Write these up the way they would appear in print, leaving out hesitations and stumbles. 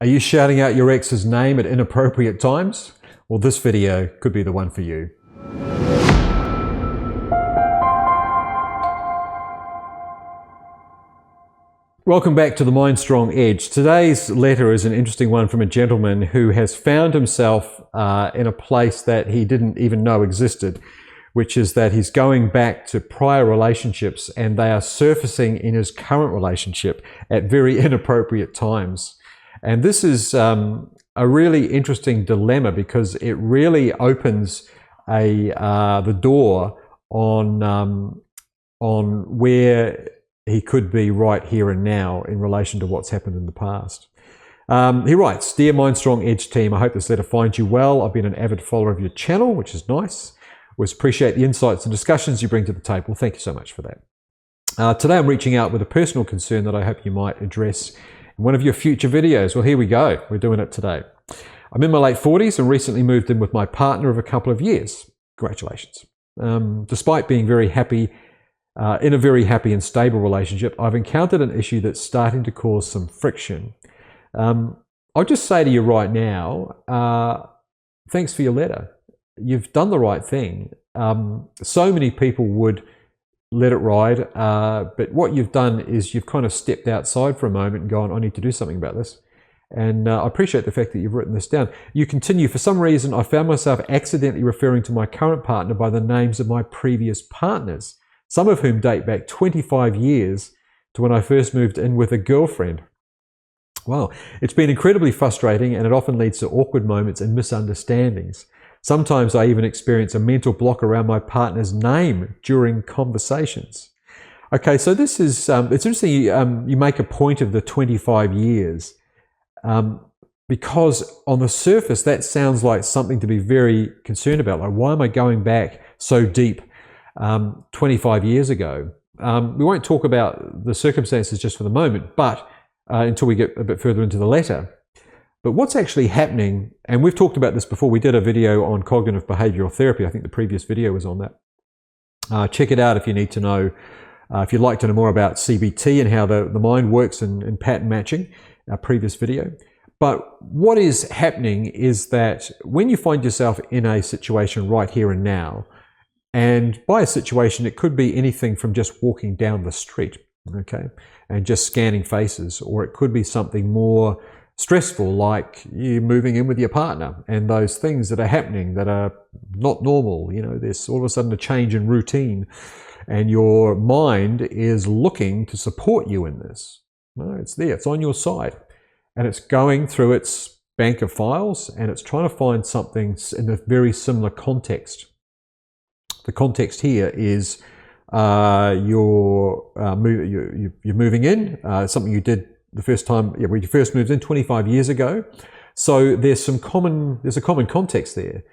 Are you shouting out your ex's name at inappropriate times? Well, this video could be the one for you. Welcome back to the Mind Strong Edge. Today's letter is an interesting one from a gentleman who has found himself in a place that he didn't even know existed, which is that he's going back to prior relationships and they are surfacing in his current relationship at very inappropriate times. And this is a really interesting dilemma because it really opens the door on where he could be right here and now in relation to what's happened in the past. He writes, "Dear Mind Strong Edge team, I hope this letter finds you well. I've been an avid follower of your channel, which is nice. Always appreciate the insights and discussions you bring to the table. Thank you so much for that. Today I'm reaching out with a personal concern that I hope you might address in one of your future videos." Well, here we go. We're doing it today. "I'm in my late 40s and recently moved in with my partner of a couple of years. Congratulations. Despite being very happy, in a very happy and stable relationship, I've encountered an issue that's starting to cause some friction. I'll just say to you right now, thanks for your letter. You've done the right thing. So many people would let it ride, but what you've done is you've kind of stepped outside for a moment and gone, I need to do something about this. And I appreciate the fact that you've written this down. You continue, "For some reason, I found myself accidentally referring to my current partner by the names of my previous partners, some of whom date back 25 years to when I first moved in with a girlfriend. Wow, it's been incredibly frustrating and it often leads to awkward moments and misunderstandings. Sometimes I even experience a mental block around my partner's name during conversations." Okay, so this is, it's interesting you make a point of the 25 years because on the surface that sounds like something to be very concerned about. Like, why am I going back so deep 25 years ago? We won't talk about the circumstances just for the moment, but until we get a bit further into the letter. But what's actually happening, and we've talked about this before, we did a video on cognitive behavioral therapy. I think the previous video was on that. Check it out if you need to know, if you'd like to know more about CBT and how the mind works and pattern matching, our previous video. But what is happening is that when you find yourself in a situation right here and now, and by a situation, it could be anything from just walking down the street, okay, and just scanning faces, or it could be something more stressful like you moving in with your partner and those things that are happening that are not normal. You know, there's all of a sudden a change in routine and your mind is looking to support you in this. No, it's there, it's on your side, and it's going through its bank of files and it's trying to find something in a very similar context. The context here is you're moving in, something you did the first time, when you first moved in 25 years ago. So there's a common context there.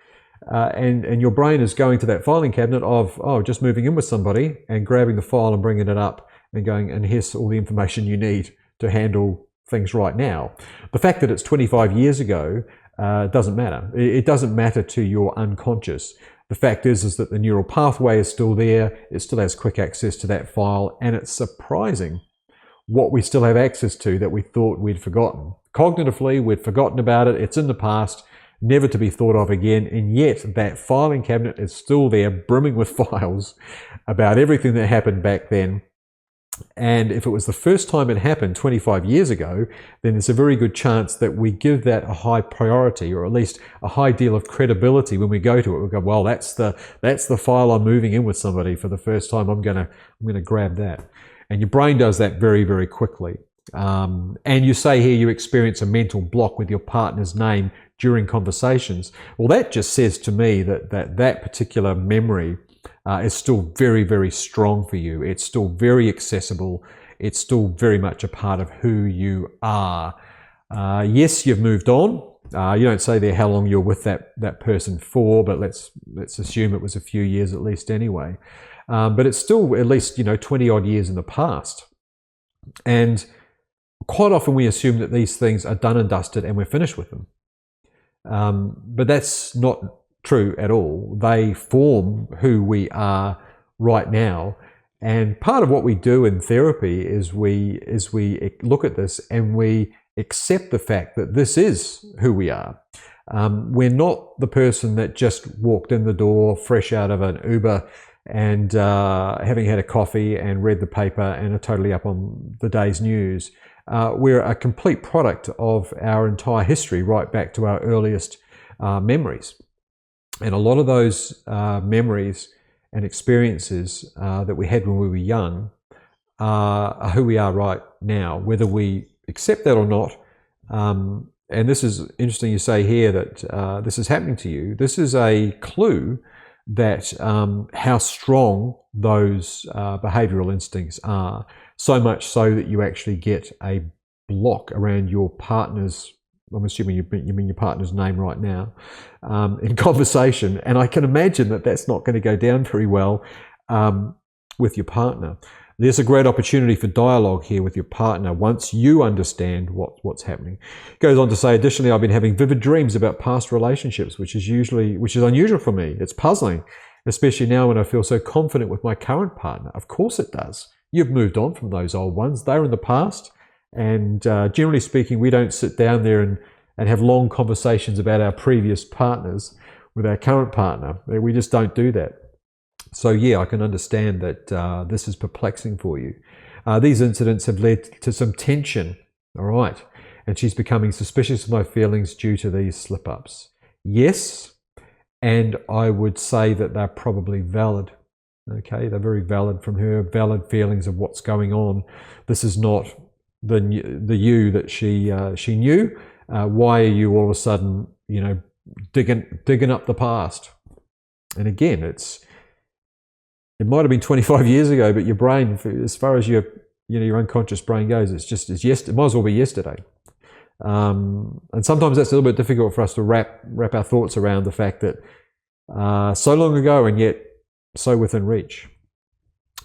And your brain is going to that filing cabinet of, oh, just moving in with somebody and grabbing the file and bringing it up and going, and here's all the information you need to handle things right now. The fact that it's 25 years ago doesn't matter. It doesn't matter to your unconscious. The fact is that the neural pathway is still there. It still has quick access to that file, and it's surprising what we still have access to that we thought we'd forgotten. Cognitively, we'd forgotten about it. It's in the past, never to be thought of again, and yet that filing cabinet is still there, brimming with files about everything that happened back then. And if it was the first time it happened 25 years ago, then there's a very good chance that we give that a high priority, or at least a high deal of credibility when we go to it. We go, well, that's the file I'm moving in with somebody for the first time. I'm gonna grab that. And your brain does that very, very quickly. And you say here you experience a mental block with your partner's name during conversations. Well, that just says to me that particular memory is still very, very strong for you. It's still very accessible. It's still very much a part of who you are. Yes, you've moved on. You don't say there how long you're with that person for, but let's assume it was a few years at least anyway. But it's still at least 20 odd years in the past. And quite often we assume that these things are done and dusted and we're finished with them. But that's not true at all. They form who we are right now. And part of what we do in therapy is we look at this and we accept the fact that this is who we are. We're not the person that just walked in the door fresh out of an Uber and having had a coffee and read the paper and are totally up on the day's news. We're a complete product of our entire history, right back to our earliest memories. And a lot of those memories and experiences that we had when we were young are who we are right now, whether we accept that or not. And this is interesting you say here that this is happening to you. This is a clue that how strong those behavioral instincts are, so much so that you actually get a block around your partner's, I'm assuming you mean your partner's name right now, in conversation. And I can imagine that that's not going to go down very well with your partner. There's a great opportunity for dialogue here with your partner once you understand what's happening. It goes on to say, additionally, I've been having vivid dreams about past relationships, which is unusual for me. It's puzzling, especially now when I feel so confident with my current partner. Of course it does. You've moved on from those old ones. They're in the past. And generally speaking, we don't sit down there and have long conversations about our previous partners with our current partner. We just don't do that. So yeah, I can understand that this is perplexing for you. These incidents have led to some tension, all right, and she's becoming suspicious of my feelings due to these slip-ups. Yes, and I would say that they're probably valid. Okay, they're very valid from her, valid feelings of what's going on. This is not the you that she knew. Why are you all of a sudden, digging up the past? And again, it might have been 25 years ago, but your brain, as far as your unconscious brain goes, it might as well be yesterday. And sometimes that's a little bit difficult for us to wrap our thoughts around the fact that so long ago and yet so within reach.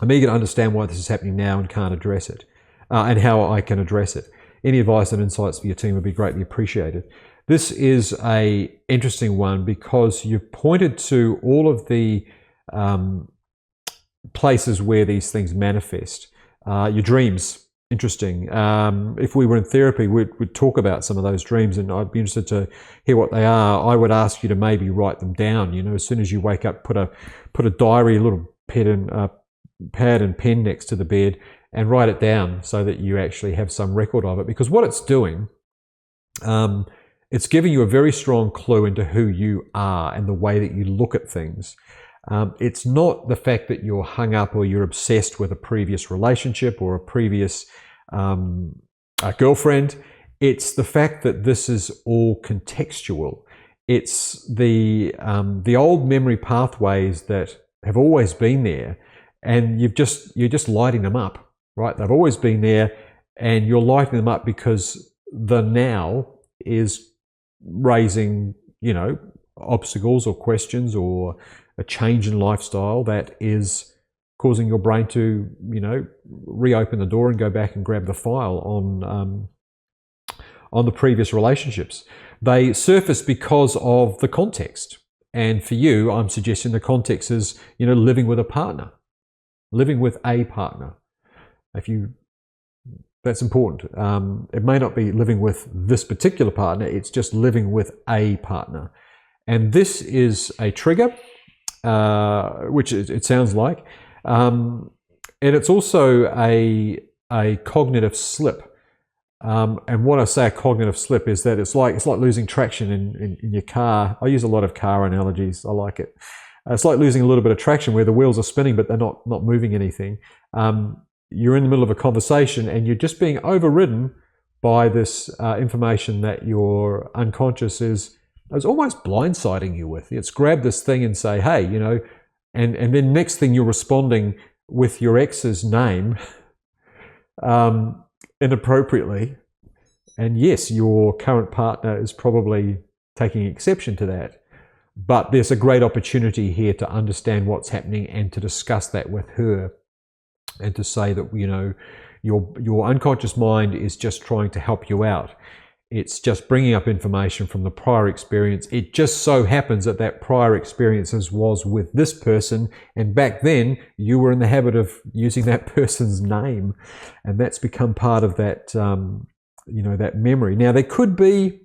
I'm eager to understand why this is happening now and can't address it, and how I can address it. Any advice and insights for your team would be greatly appreciated. This is an interesting one because you've pointed to all of the places where these things manifest. Your dreams, interesting. If we were in therapy, we'd talk about some of those dreams, and I'd be interested to hear what they are. I would ask you to maybe write them down. As soon as you wake up, put a diary, a little pad and pen next to the bed, and write it down so that you actually have some record of it. Because what it's doing, it's giving you a very strong clue into who you are and the way that you look at things. It's not the fact that you're hung up or you're obsessed with a previous relationship or a previous girlfriend. It's the fact that this is all contextual. It's the old memory pathways that have always been there, and you're just lighting them up, right? They've always been there, and you're lighting them up because the now is raising, obstacles or questions or a change in lifestyle that is causing your brain to, reopen the door and go back and grab the file on the previous relationships. They surface because of the context. And for you, I'm suggesting the context is, living with a partner. Living with a partner. That's important. It may not be living with this particular partner, it's just living with a partner. And this is a trigger, which it sounds like. And it's also a cognitive slip. And what I say a cognitive slip is that it's like losing traction in your car. I use a lot of car analogies. I like it. It's like losing a little bit of traction where the wheels are spinning, but they're not moving anything. You're in the middle of a conversation and you're just being overridden by this information that your unconscious is almost blindsiding you with. It's grab this thing and say, hey, and then next thing you're responding with your ex's name inappropriately. And yes, your current partner is probably taking exception to that. But there's a great opportunity here to understand what's happening and to discuss that with her, and to say that, your unconscious mind is just trying to help you out. It's just bringing up information from the prior experience. It just so happens that prior experiences was with this person, and back then you were in the habit of using that person's name, and that's become part of that that memory. Now there could be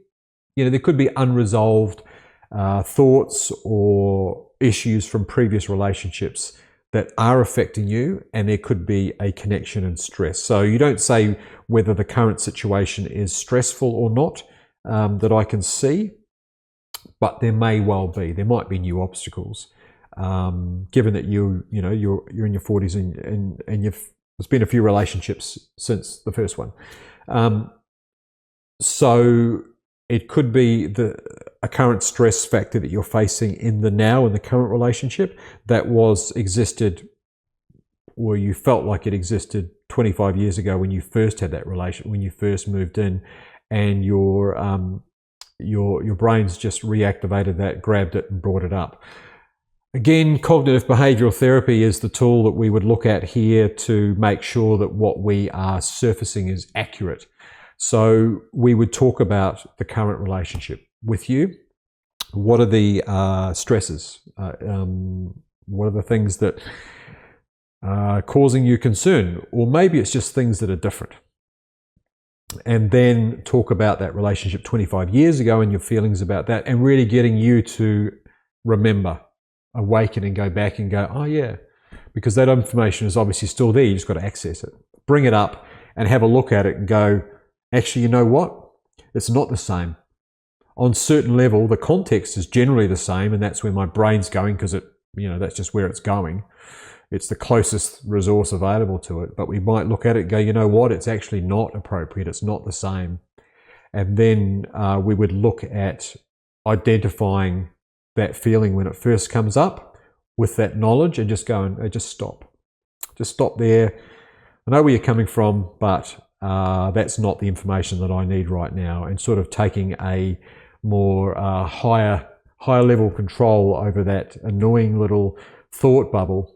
unresolved thoughts or issues from previous relationships that are affecting you, and there could be a connection and stress. So you don't say whether the current situation is stressful or not, that I can see, but there may well be. There might be new obstacles, given that you're in your 40s and there's been a few relationships since the first one. So it could be a current stress factor that you're facing in the current relationship that existed, or you felt like it existed 25 years ago when you first had that relation, when you first moved in, and your brain's just reactivated that, grabbed it and brought it up. Again, cognitive behavioral therapy is the tool that we would look at here to make sure that what we are surfacing is accurate. So we would talk about the current relationship with you. What are the stresses? What are the things that are causing you concern? Or maybe it's just things that are different. And then talk about that relationship 25 years ago and your feelings about that, and really getting you to remember, awaken and go back and go, oh yeah, because that information is obviously still there. You just got to access it. Bring it up and have a look at it and go, actually, you know what? It's not the same. On certain level, the context is generally the same, and that's where my brain's going, because that's just where it's going. It's the closest resource available to it. But we might look at it and go, you know what? It's actually not appropriate. It's not the same. And then we would look at identifying that feeling when it first comes up with that knowledge, and just go and just stop. Just stop there. I know where you're coming from, but that's not the information that I need right now, and sort of taking a more higher level control over that annoying little thought bubble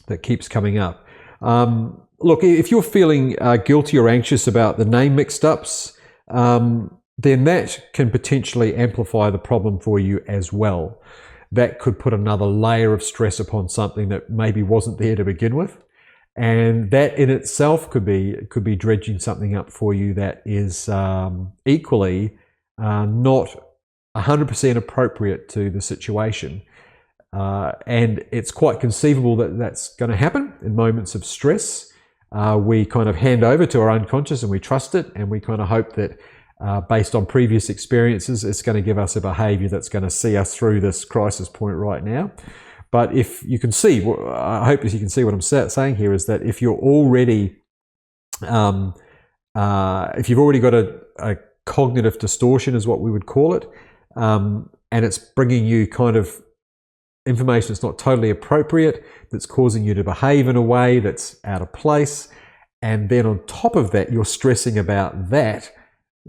that keeps coming up. Look, if you're feeling guilty or anxious about the name mixed-ups, then that can potentially amplify the problem for you as well. That could put another layer of stress upon something that maybe wasn't there to begin with. And that in itself could be dredging something up for you that is equally not 100% appropriate to the situation. And it's quite conceivable that that's going to happen in moments of stress. We kind of hand over to our unconscious and we trust it, and we kind of hope that based on previous experiences, it's going to give us a behavior that's going to see us through this crisis point right now. But if you can see, I hope you can see what I'm saying here, is that if you're already, if you've already got a cognitive distortion, is what we would call it, and it's bringing you kind of information that's not totally appropriate, that's causing you to behave in a way that's out of place, and then on top of that, you're stressing about that,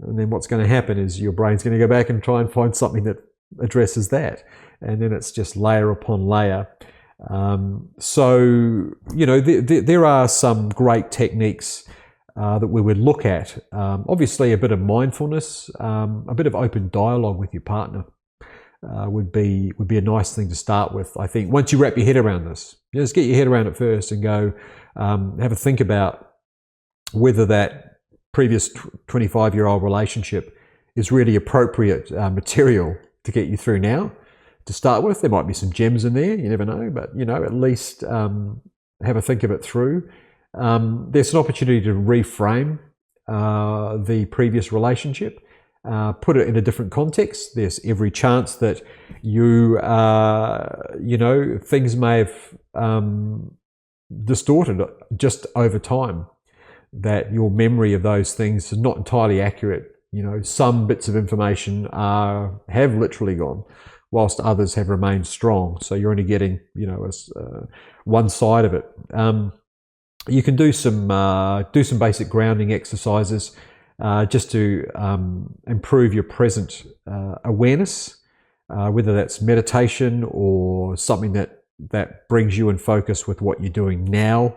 and then what's going to happen is your brain's going to go back and try and find something that addresses that. And then it's just layer upon layer. So, there are some great techniques that we would look at. Obviously, a bit of mindfulness, a bit of open dialogue with your partner would be a nice thing to start with. I think once you wrap your head around this, just get your head around it first and go have a think about whether that previous 25-year-old relationship is really appropriate material to get you through now. To start with, there might be some gems in there, you never know, but at least have a think of it through. There's an opportunity to reframe the previous relationship, put it in a different context. There's every chance that things may have distorted just over time, that your memory of those things is not entirely accurate. Some bits of information have literally gone, whilst others have remained strong. So you're only getting, one side of it. You can do some basic grounding exercises just to improve your present awareness, whether that's meditation or something that brings you in focus with what you're doing now,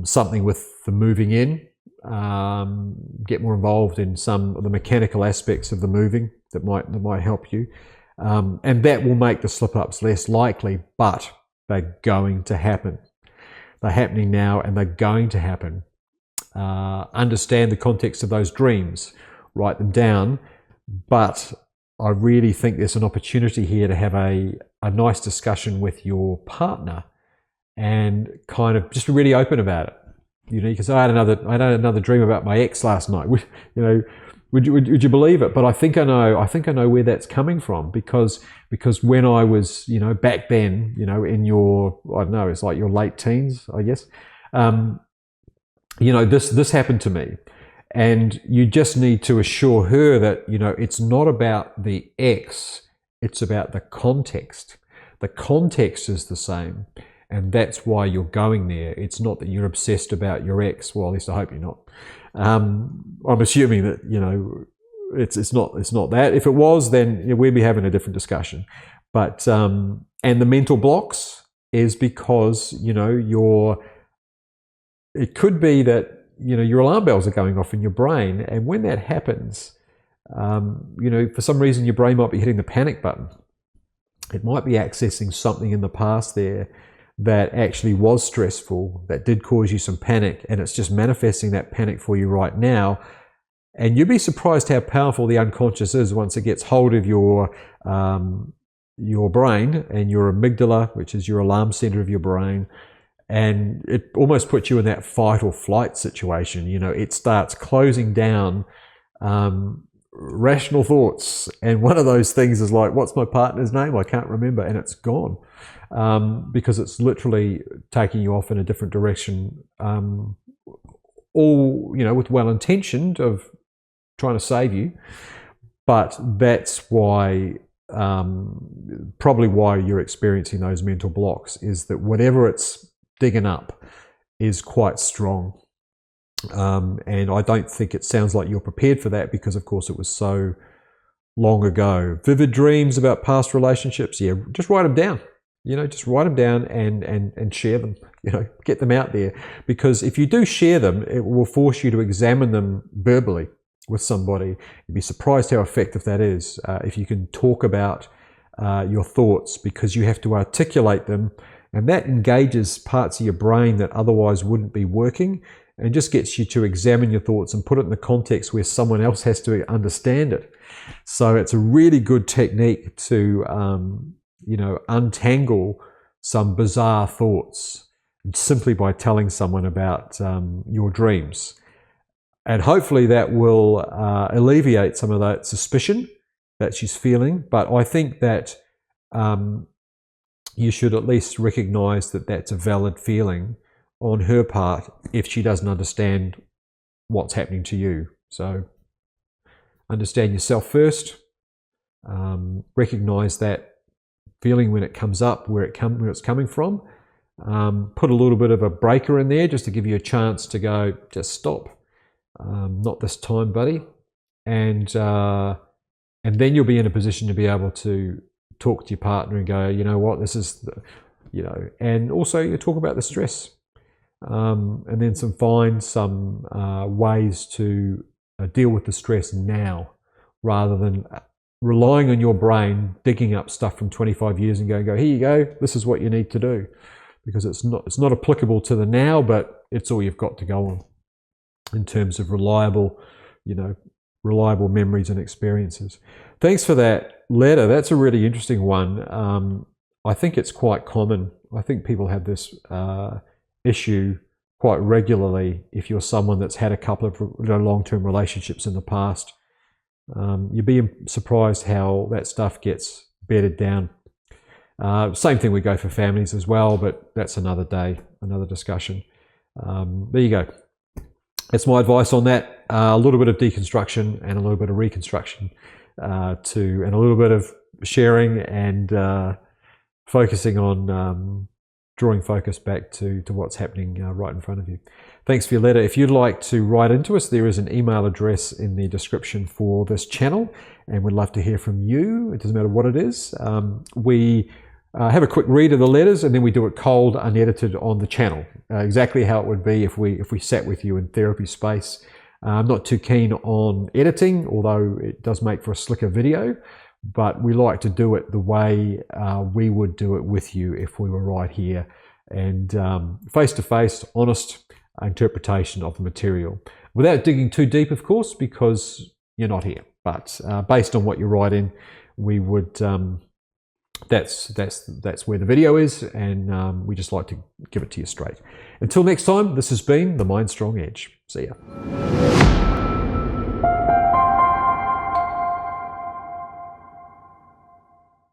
something with the moving in. Get more involved in some of the mechanical aspects of the moving that might help you. And that will make the slip-ups less likely, but they're going to happen. They're happening now and they're going to happen. understand the context of those dreams, write them down. But I really think there's an opportunity here to have a nice discussion with your partner and kind of just be really open about it. You know, because I had another dream about my ex last night. You know, would you believe it? But I think I know where that's coming from, because when I was, you know, back then, you know, in your, I don't know, it's like your late teens, I guess. You know, this happened to me, and you just need to assure her that, you know, it's not about the ex, it's about the context. The context is the same, and that's why you're going there. It's not that you're obsessed about your ex. Well, at least I hope you're not. I'm assuming that, you know, it's not that. If it was, then, you know, we'd be having a different discussion. But and the mental blocks is because, you know, it could be that, you know, your alarm bells are going off in your brain, and when that happens, you know, for some reason your brain might be hitting the panic button. It might be accessing something in the past there that actually was stressful, that did cause you some panic, and it's just manifesting that panic for you right now. And you'd be surprised how powerful the unconscious is once it gets hold of your brain and your amygdala, which is your alarm center of your brain. And it almost puts you in that fight or flight situation. You know, it starts closing down rational thoughts. And one of those things is like, what's my partner's name? I can't remember. And it's gone, because it's literally taking you off in a different direction. All, you know, with well-intentioned of trying to save you. But that's why, probably why you're experiencing those mental blocks, is that whatever it's digging up is quite strong. And I don't think it sounds like you're prepared for that, because of course it was so long ago. Vivid dreams about past relationships, yeah, just write them down. You know, just write them down and share them. You know, get them out there, because if you do share them, it will force you to examine them verbally with somebody. You'd be surprised how effective that is, if you can talk about your thoughts, because you have to articulate them. And that engages parts of your brain that otherwise wouldn't be working, and just gets you to examine your thoughts and put it in the context where someone else has to understand it. So it's a really good technique to, you know, untangle some bizarre thoughts simply by telling someone about your dreams. And hopefully that will alleviate some of that suspicion that she's feeling. But I think that you should at least recognize that that's a valid feeling on her part if she doesn't understand what's happening to you. So understand yourself first. Recognize that feeling when it comes up, where it's coming from. Put a little bit of a breaker in there just to give you a chance to go, just stop. Not this time, buddy. And then you'll be in a position to be able to talk to your partner and go, you know what, this is, you know, and also you talk about the stress, and then find some ways to deal with the stress now, rather than relying on your brain digging up stuff from 25 years and go, here you go, this is what you need to do, because it's not applicable to the now, but it's all you've got to go on in terms of reliable memories and experiences. Thanks for that letter. That's a really interesting one. I think it's quite common. I think people have this issue quite regularly if you're someone that's had a couple of long-term relationships in the past. You'd be surprised how that stuff gets bedded down. Same thing we go for families as well, but that's another day, another discussion. There you go. That's my advice on that. A little bit of deconstruction and a little bit of reconstruction, and a little bit of sharing and focusing on drawing focus back to what's happening right in front of you. Thanks for your letter. If you'd like to write into us, there is an email address in the description for this channel, and we'd love to hear from you. It doesn't matter what it is. We have a quick read of the letters, and then we do it cold, unedited on the channel. Exactly how it would be if we sat with you in therapy space. I'm not too keen on editing, although it does make for a slicker video, but we like to do it the way we would do it with you if we were right here, and face to face, honest, interpretation of the material. Without digging too deep, of course, because you're not here. But based on what you write in, we would that's where the video is, and we just like to give it to you straight. Until next time, this has been the Mind Strong Edge. See ya.